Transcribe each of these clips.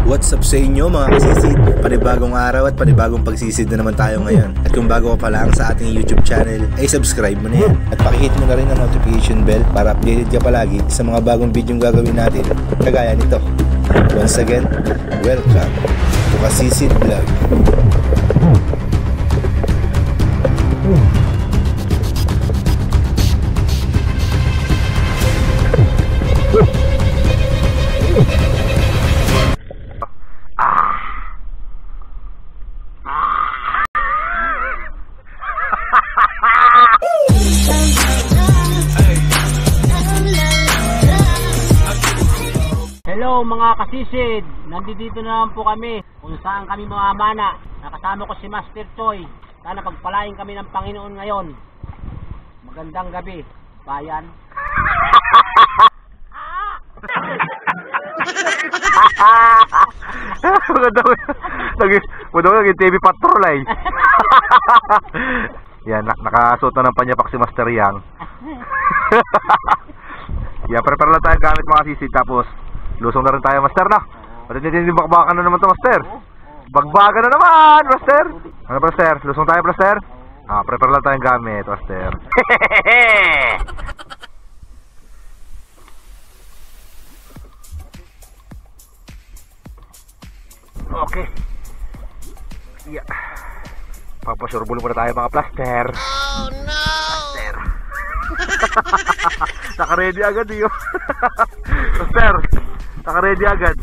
What's up sa inyo mga kasisid? Panibagong araw at panibagong pagsisid na naman tayo ngayon. At kung bago ka pa lang sa ating YouTube channel, ay subscribe mo na yan. At pakihit mo na rin ang notification bell para updated ka palagi sa mga bagong video gagawin natin kagaya nito. Once again, welcome to Kasisid Vlog. Hello mga kasisid, nandito na naman po kami kung saan kami mamamana. Nakasama ko si Master Choi. Sana pagpalain kami ng Panginoon ngayon. Magandang gabi, bayan. Magandang naging TV Patrol ay. Yan, nakasuot na ng panyapak si Master Yang. Yan, prepare lang tayo gamit mga sisid, tapos lusong na rin tayo, Master, na. Hindi bakbakan na naman to, Master. Bagbagan na naman, Master. Ano, Master? Lusong tayo, Master. Prepare lang tayong gamit, Master. Okay. Yeah. Papasurbulo muna tayo mga plaster. Oh no! Plaster. Naka-ready agad yun. Plaster. Naka-ready agad.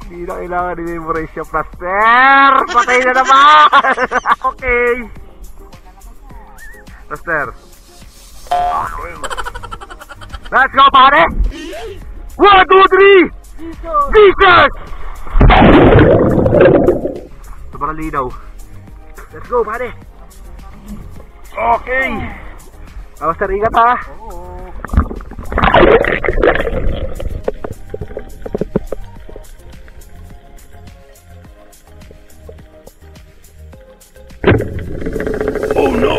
Hindi na kailangan i-memorize yung plaster. Patay na naman. Okay. Plaster. Okay. Let's go, pare. 1, 2, 3. Jesus! Sobrang linaw. Let's go, pare. Okay. Master, ingat ha. Oh no!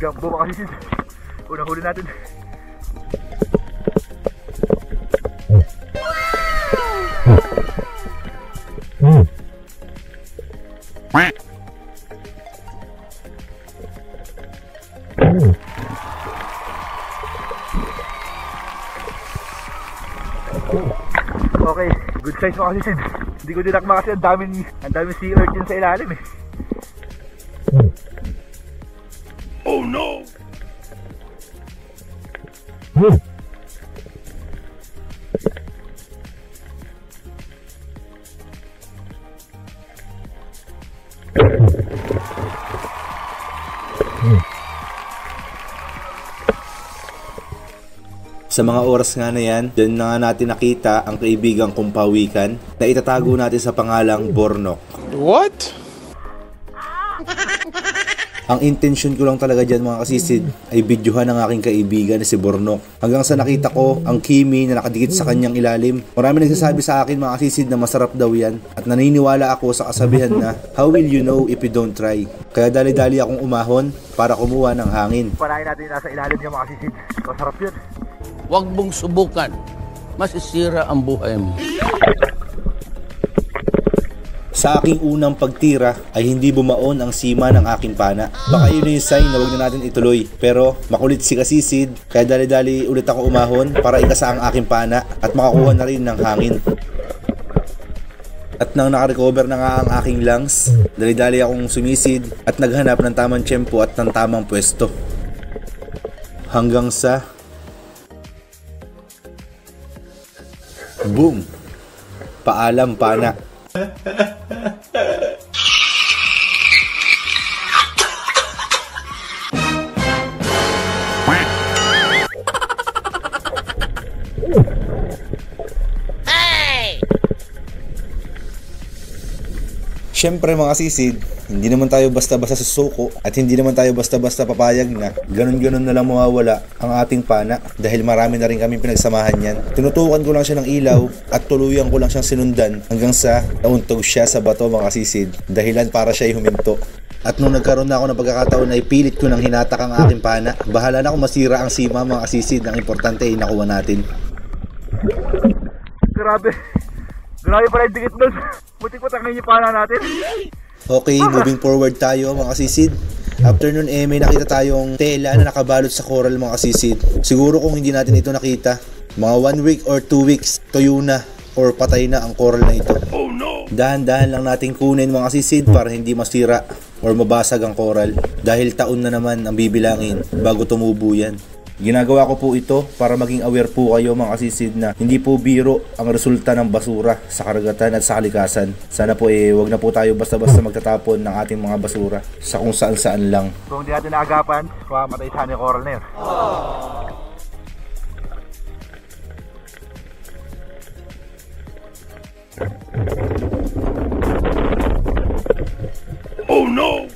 Gambo ba kasi? Unang-huli natin. Okay, good size mga kasisid. Hindi ko dinakma kasi ang daming sea urchin sa ilalim eh. Oh no! Sa mga oras nga na yan, dyan na nga natin nakita ang kaibigang kong pawikan na itatago natin sa pangalang Bornok. What? Ang intention ko lang talaga dyan mga kasisid ay videohan ang aking kaibigan na si Bornok. Hanggang sa nakita ko ang kimi na nakadikit sa kanyang ilalim. Marami nagsasabi sa akin mga kasisid na masarap daw yan. At naniniwala ako sa kasabihan na, how will you know if you don't try? Kaya dali-dali akong umahon para kumuha ng hangin. Panahin natin nasa ilalim niya mga kasisid. Masarap yun. Huwag mong subukan. Masisira ang buhay mo. Sa aking unang pagtira ay hindi bumaon ang sima ng aking pana. Baka yun yung sign na huwag na natin ituloy. Pero makulit si kasisid, kaya dali-dali ulit ako umahon para ikasa ang aking pana at makakuha na rin ng hangin. At nang nakarecover na nga ang aking lungs, dali-dali akong sumisid at naghanap ng tamang tiyempo at ng tamang pwesto. Hanggang sa... boom! Paalam, pana. Siyempre mga sisid, hindi naman tayo basta-basta susuko at hindi naman tayo basta-basta papayag na ganun-ganun na lang mawawala ang ating pana dahil marami na rin kami pinagsamahan yan. Tinutukan ko lang siya ng ilaw at tuluyan ko lang siyang sinundan hanggang sa nauntog siya sa bato mga sisid, dahilan para siya ay huminto. At nung nagkaroon na ako ng pagkakataon ay pilit ko nang hinatak ang aking pana. Bahala na kung masira ang sima mga kasisid. Ang importante ay nakuha natin. Grabe. Grabe pala yung dikit doon. Buti ko tangin yung pana natin. Okay, moving forward tayo mga kasisid. After nun may nakita tayong tela na nakabalot sa coral mga kasisid. Siguro kung hindi natin ito nakita, mga 1 week or 2 weeks, tuyo na or patay na ang coral na ito. Oh no! Dahan-dahan lang natin kunin mga kasisid para hindi masira or mabasag ang coral. Dahil taon na naman ang bibilangin bago tumubo yan. Ginagawa ko po ito para maging aware po kayo mga kasisid na hindi po biro ang resulta ng basura sa karagatan at sa kalikasan. Sana po wag na po tayo basta-basta magtatapon ng ating mga basura sa kung saan-saan lang. Kung hindi natin naagapan, mamatay sana yung coral na yun. Oh no!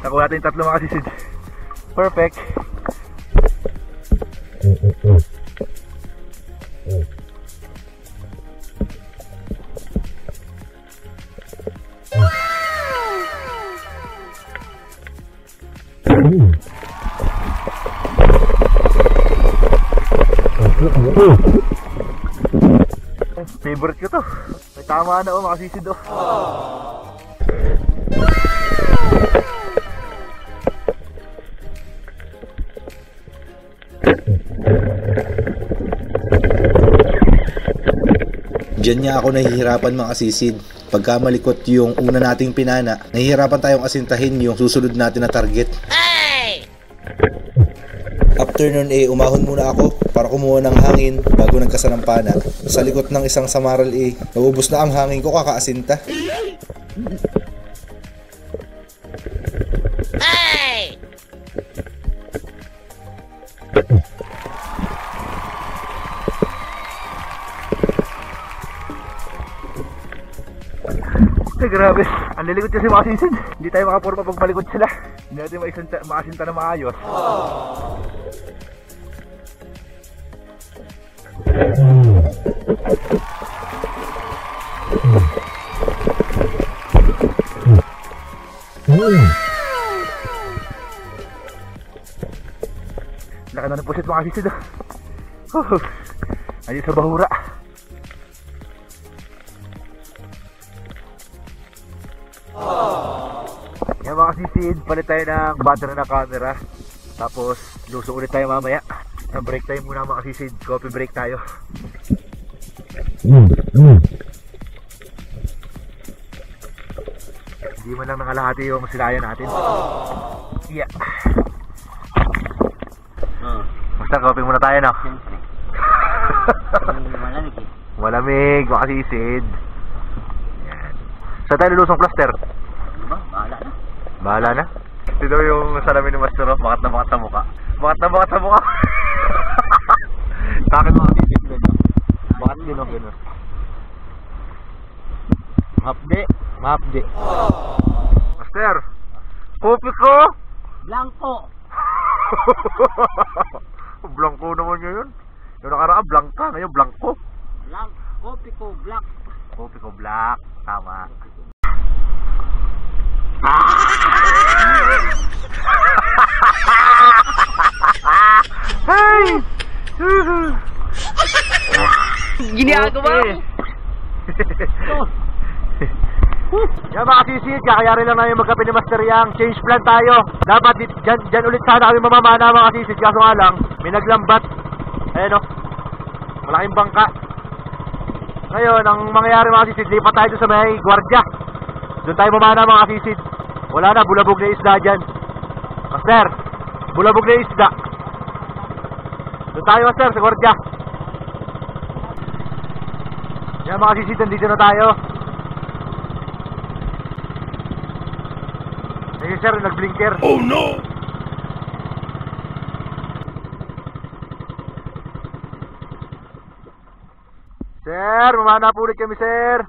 Nakuha natin 3 mga kasisid. Perfect. Favorite ko to. May tama na mga kasisid oh. Diyan niya ako nahihirapan mga kasisid. Pagka malikot yung una nating pinana, nahihirapan tayong asintahin yung susunod natin na target. Hey! After nun umahon muna ako para kumuha ng hangin bago nagkasa ng pana. Sa likot ng isang samaral naubos na ang hangin ko kakaasinta. Hey! Ay, grabe. Ang lilikot kasi mga kasisid. Hindi tayo makapurma pag malikot sila. Hindi natin makasinta na maayos. Laka na ng pusit mga kasisid. Ayun sa bahura. Yan mga kasisid, palit tayo ng battery na camera. Tapos lusong ulit tayo mamaya. Break tayo muna mga kasisid, coffee break tayo. Hindi man lang nangalahati yung silayan natin. Yeah. Basta coffee muna tayo no? Malamig eh. Malamig mga kasisid. Yan. Saan tayo lulusong cluster? Diba? Bahala na. Bahala na. Ito daw yung salamin ni Master Rob, makat na makat sa mukha. Makat na makat sa mukha. Bakit mga kasisid doon? Makat din o gano'n. Mapde. Mapde. Master, kopi ko! Blanco. Blanco naman yun. Yung nakaraan, blanca. Ngayon, blanco. Blanc. Kopi ko. Black. Kopi ko, black. Tama. Hey! Ginagawa mo. Yan mga kasisid, kakayari lang namin magkape ni Master Yang. Change plan tayo. Dapat dyan ulit sana kami mamamana mga kasisid. Kaso nga lang, may naglambat. Ayan o. Malaking bangka. Ngayon, ang mangyayari mga kasisid, lipat tayo sa may gwardiya. Doon tayo mamana mga kasisid. Wala na, bulabog na isda dyan. Master, bulabog na isda. Doon tayo Master, sa gwardiya. Yan mga kasisid, nandito na tayo. Ayun sir, nag-blinker. Oh no! Sir, mamana po ulit kami sir.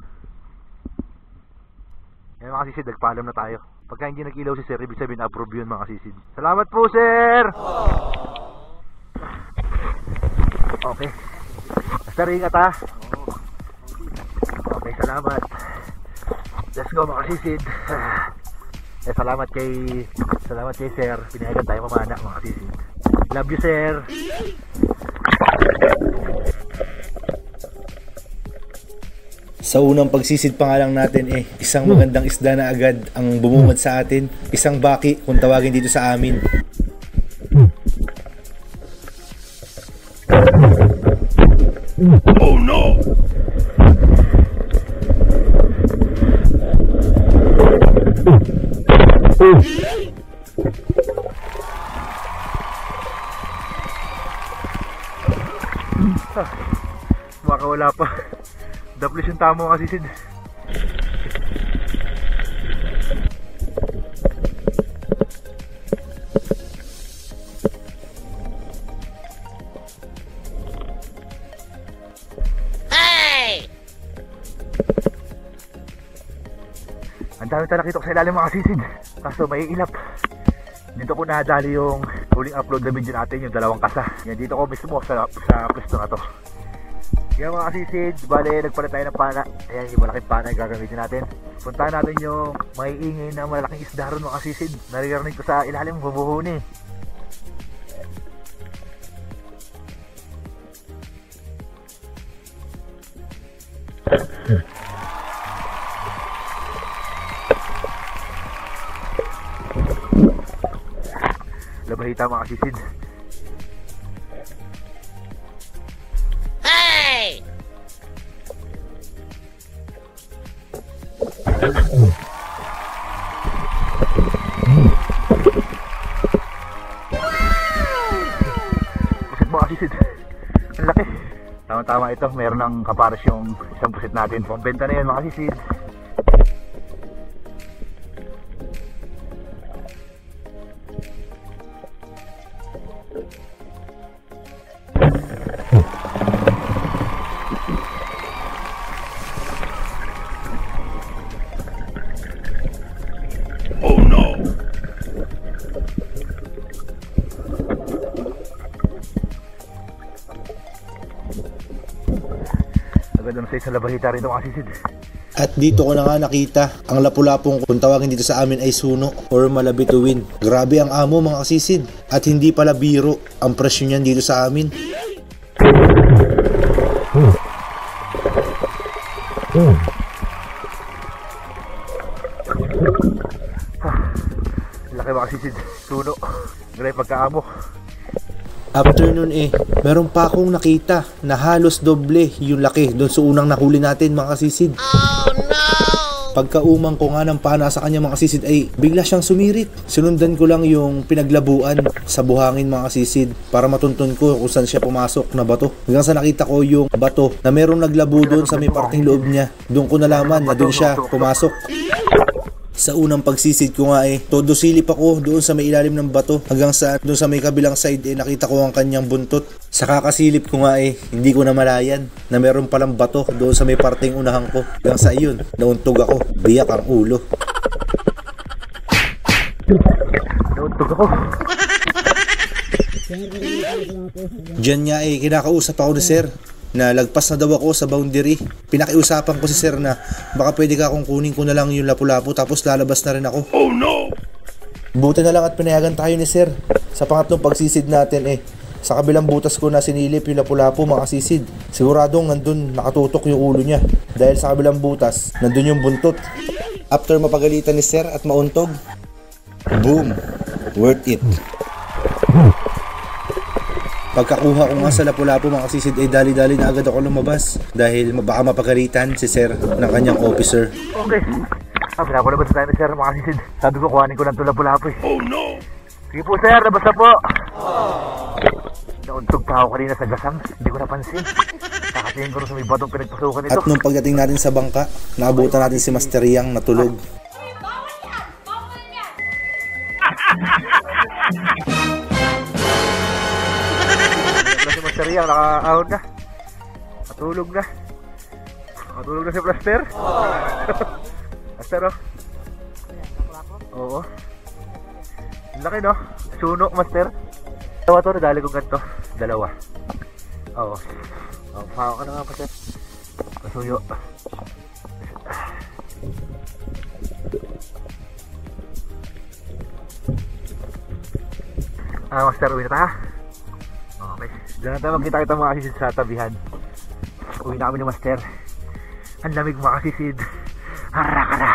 Ngayon mga kasisid, nagpaalam na tayo. Pagka hindi nag-ilaw si sir, ibig sabihin approve yun mga kasisid. Salamat po sir. Okay. Master, ingat ha. Okay, salamat. Let's go mga kasisid. Salamat kay sir. Pinayagan tayo mamana mga kasisid. Love you sir. Sa unang pagsisid pa nga lang natin isang magandang isda na agad ang bumungad sa atin. Isang baki kung tawagin dito sa amin. Oh no! Makawala pa. Daplis yung tamo mga kasisid. Hey! Ang dami talaga nakita ko sa ilalim mga kasisid. Kaso may ilap. Dito ko nadali yung huling upload na video natin, yung dalawang kasa. Yan dito ko mismo sa pwesto na to. Yan mga kasisid, bale nagpalit tayo ng pana. Ayan yung malaking pana yung gagamitin natin. Puntahan natin yung may ingay na malaking isda ron mga kasisid. Naririnig ko sa ilalim, bumuhuni. Labahita mga kasisid. Hey! Pusit mga kasisid. Ang laki. Tama-tama ito, meron ng kapares yung isang pusit natin. Pambenta na yan mga kasisid. Oh no! Agad na sa isang labahita rito mga kasisid. At dito ko na nga nakita ang lapu-lapong kung tawagin dito sa amin ay suno or malabituin. Grabe ang amo mga kasisid. At hindi pala biro ang presyo niyan dito sa amin. Laki mga kasisid. Suno. Grabe pagkaamo. After nun meron pa akong nakita na halos doble yung laki doon sa unang nahuli natin mga kasisid. Oh no! Pagkaumang ko nga ng pana sa kanya mga kasisid ay bigla siyang sumirit. Sinundan ko lang yung pinaglabuan sa buhangin mga kasisid para matuntun ko kung saan siya pumasok na bato. Hanggang sa nakita ko yung bato na merong naglabu doon sa may parting loob niya. Doon ko nalaman na doon siya pumasok. Sa unang pagsisid ko nga todo silip ako doon sa may ilalim ng bato hanggang sa doon sa may kabilang side nakita ko ang kanyang buntot. Sa kakasilip ko nga hindi ko na malayan na meron palang bato doon sa may parting unahan ko. Hanggang sa iyon, nauntog ako, biyak ang ulo. Nauntog ako. Diyan nga kinakausap ako ni sir na lagpas na daw ako sa boundary. Pinakiusapan ko si sir na baka pwede ka akong kunin ko na lang yung lapu-lapu tapos lalabas na rin ako. Oh no! Buti na lang at pinayagan tayo ni sir. Sa pangatlong pagsisid natin sa kabilang butas ko na sinilip yung lapu-lapu mga kasisid. Siguradong nandun nakatutok yung ulo niya. Dahil sa kabilang butas, nandun yung buntot. After mapagalitan ni sir at mauntog, boom! Worth it. Pagkakuha ko nga sa lapu-lapu mga kasisid dali-dali na agad ako lumabas dahil baka mapagalitan si sir ng kanyang officer. Okay. Pinapalabas na tayo ni sir mga kasisid. Sabi ko kuhanin ko lang ito lapu-lapu Oh no! Sige po sir, labas na po. Nauntog pa ako kanina sa gasang. Hindi ko napansin. Kakatingin ko rin sa may batong pinagpasukan ito. At nung pagdating natin sa bangka, naabutan natin si Master Yang na tulog. Si Master Yang, naka-out na. Natulog na. Natulog na si Plaster. Plaster, oh. Oo. Ang laki, no? Suno, Master. Dalawa to, nadali kong ganito. Dalawa. Oo. Oh, pahaw ka na nga, Master. Masuyo. Master, uwi na tayo. Okay. Diyan na tayo magkita-kita mga kasisid sa tabihan. Uwi na kami ni Master. Ang lamig mga kasisid. Harakara!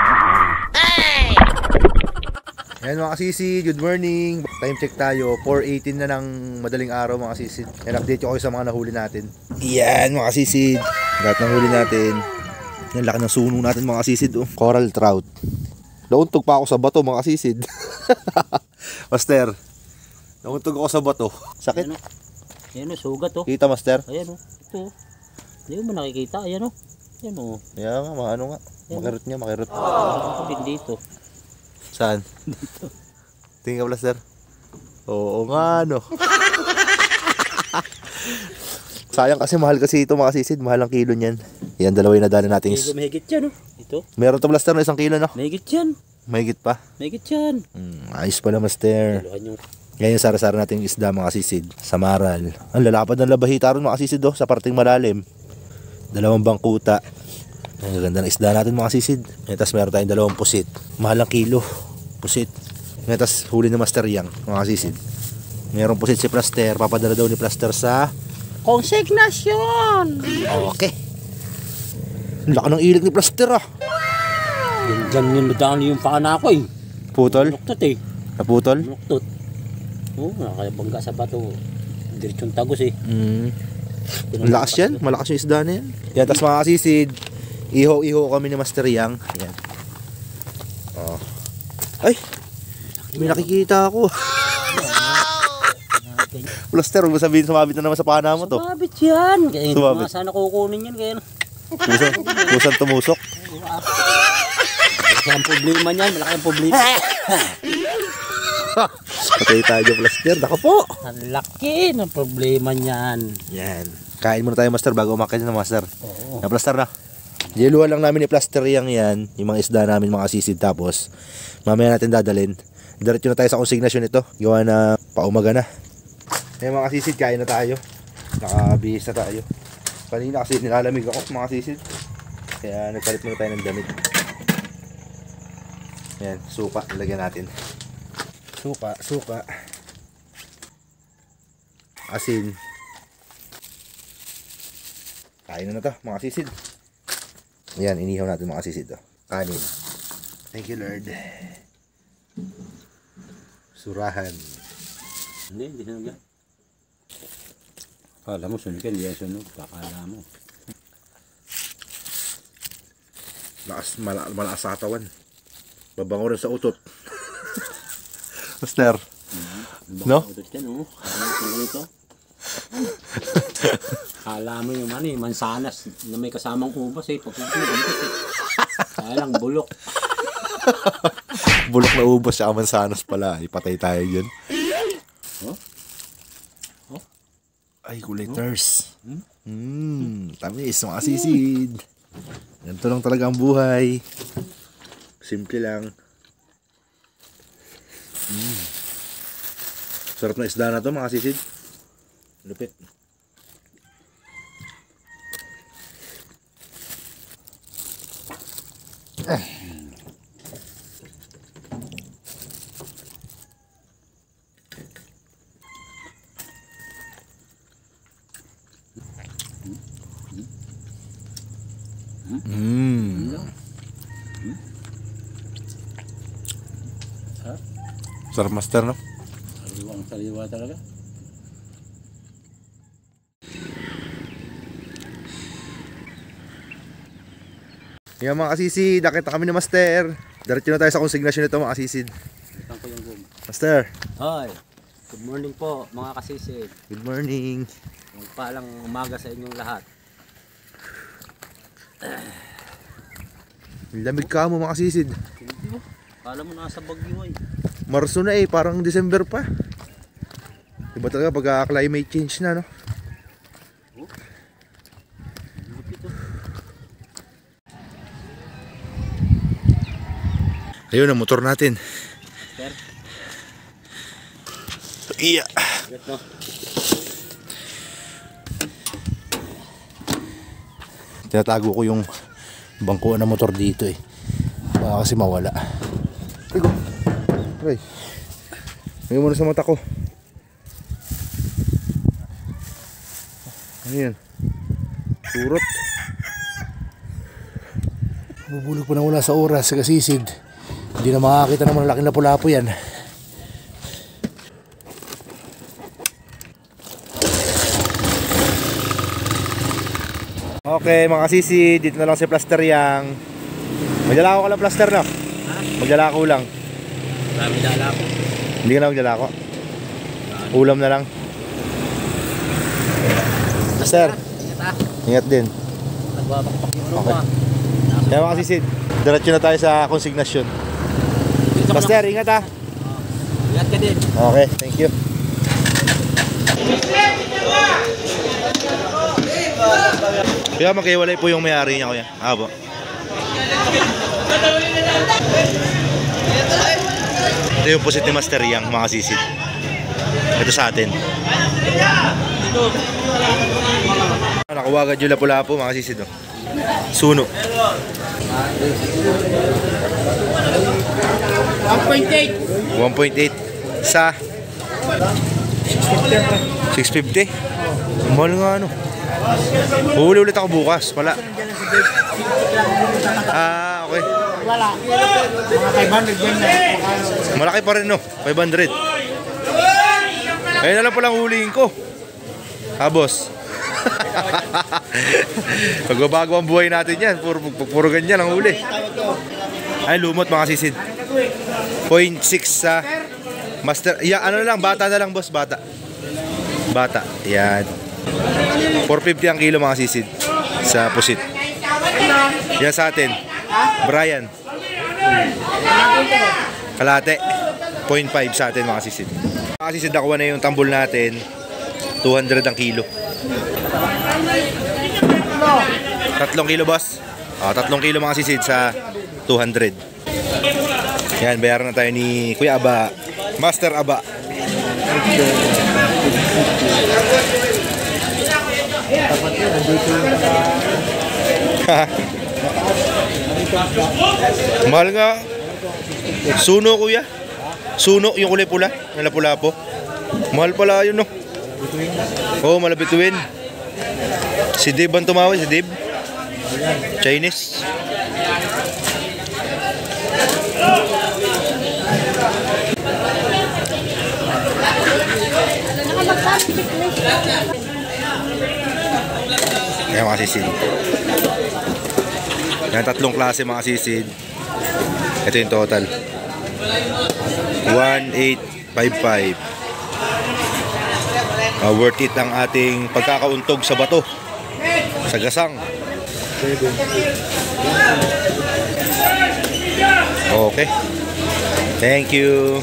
Ayan mga kasisid, good morning. Time check tayo, 4:18 na ng madaling araw mga kasisid. And update ko kayo sa mga nahuli natin. Yan mga kasisid, lahat ng huli natin. Yan, laki ng suno natin mga kasisid, oh. Coral trout. Nauntog pa ako sa bato mga kasisid. Master, nauntog ako sa bato. Sakit. Ayan o, sugat o. Kita, Master? Ayan o, ito. Hindi mo nakikita, ayan o. Ayan o. Yan nga, ano nga. Makirot nga, makirot. Ako din dito. Saan? Dito. Tingin ka, Master? Oo nga, no. Sayang kasi, mahal kasi ito mga kasisid. Mahal ang kilo niyan. Yan, dalawa yung nadali natin. Mahigit yan o. Ito. Meron to, Master, na 1 kilo, no? Mahigit yan. Mahigit pa? Mahigit yan. Ayos pala, Master. Dalahan yung... Ngayon yung sara-sara natin yung isda mga kasisid sa Maral. Ang lalapad ng labahita ron mga kasisid, oh, sa parting malalim. 2 bangkuta. Ang ganda ng isda natin mga kasisid. Tapos meron tayong 2 pusit. Mahal ang kilo. Pusit. Tapos huli ni Master Yang mga kasisid. Meron pusit si Plaster. Papadala daw ni Plaster sa konsignasyon. Okay. Ang laki ng ilig ni Plaster, ah. Diyan yung nadaan yung pakana ko eh. Putol? Muluktot eh. Naputol? Muluktot. Oo, nakakabangga sa bato. Diretsong tagos eh. Ang lakas yan. Malakas yung isda na yan. Yan, tapos mga kasisid, iho-iho kami ni Master Yang. Yan. Oh. Ay! May nakikita ako. Plaster, huwag mo sabihin sumabit na naman sa pana mo to. Sumabit yan. Kaya hindi Sumabit. mga sana kukunin yan. Kaya Pusan tumusok. malaki ang problema niyan. Malaki ang problema. Patay tayo, Plaster. Dako po. Ang laki ng problema niyan. Yan. Kain muna tayo, Master, bago umakit na, Master. Oo. Na, Plaster na. Jeluhan lang namin ni Plaster Yang yan. Yung mga isda namin, mga sisid. Tapos, mamaya natin dadalhin. Diretso na tayo sa konsignasyon ito. Gawa na paumaga na. Eh mga sisid, kain na tayo. Nakabihis na tayo. Kanina kasi nilalamig ako, mga sisid. Kaya nagpalit muna tayo ng damit. Yan, suka. Nilagyan natin. Suka. Asin. Kain na to, mga sisid. Yan, inihaw natin mga sisid. Oh. Kanin. Thank you, Lord. Surahan. Hindi na nga. Kala mo sunog yan, hindi yan sunog. Kakala mo. Malakas sa katawan. Babango rin sa utot. Master. No? Utos yan, oh. Kala mo yung mansanas na may kasamang ubas eh. Sayang bulok. Bulok na ubos siya, mansanas pala. Ipatay tayo dyan. Ay, kulaters. Tamis, mga sisid. Ganito lang talaga ang buhay. Simple lang. Sarap na isda na to, mga sisid. Lupit. Sarap, Master, no? Sariwa talaga. Yan mga kasisid, nakita kami ni Master. Diretso na tayo sa konsignasyon nito, mga kasisid. Saan ko yung gum? Master, Hi. Good morning po mga kasisid. good morning. Palang umaga sa inyong lahat. Lamig ka mo, mga kasisid. Hindi mo. Kala mo nasa Baguio ay. Marso na eh, parang December pa. Iba talaga pag climate change na, no? Ayun ang motor natin. Iya. Tinatago ko yung bangko ng motor dito eh. Baka kasi mawala. Tigo. Aray. Ngayon muna sa mata ko. Ayan. Surot. Bubulog pa na wala sa oras sa kasisid. Hindi na makakita ng malaking lapu-lapu yan. Okay mga kasisi, dito na lang si Plaster Yang. Magdala ko lang plaster, no? Magdala ko lang. Marami dala ko. Hindi ka na magdala ko. Ulam na lang. Plaster, ingat din. Nagbabakpak yung ano Okay. pa. Kaya mga kasisi, diretso na tayo sa konsignasyon. Plaster, ingat ha. Ingat ka din. Okay, thank you. Kaya magkahiwalay po yung may-ari niya, kuya. Po. Ito yung pusit ni Master Yang, mga sisid. Ito sa atin. Nakuha agad yung lapu-lapu, mga sisid. Oh. Suno. 1.8. 1.8 sa 650. Mahal nga ano. Huli ulit ako bukas. Wala. Okay. Wala. Mga 500 din na. Malaki pa rin no. 500. Ayun na lang palang huliin ko. Boss. Magbabago ang buhay natin yan. Puro ganyan ang huli. Ay, lumot mga sisid. 0.6 sa Master. Yeah, ano na lang, bata na lang boss, bata. Bata. Yan. 450 ang kilo mga sisid sa pusit. Yan sa atin. Brian. Kalate. 0.5 sa atin mga sisid. Mga sisid, nakuha na yung tambol natin. 200 ang kilo. 3 kilo boss. 3 kilo mga sisid sa 200. Yan, bayaran na tayo ni Kuya Aba. Master Aba. Mahal nga. Suno kuya. Suno yung kulay pula. Yung lapu-lapu. Mahal pala yun no. Oo, malabituin. Si Dave ang tumawag. Si Dave Chinese. Ayan mga sisid. Yan, 3 klase mga sisid. Ito yung total 1,855. Worth it ang ating pagkakauntog sa bato, sa gasang. Okay. Thank you.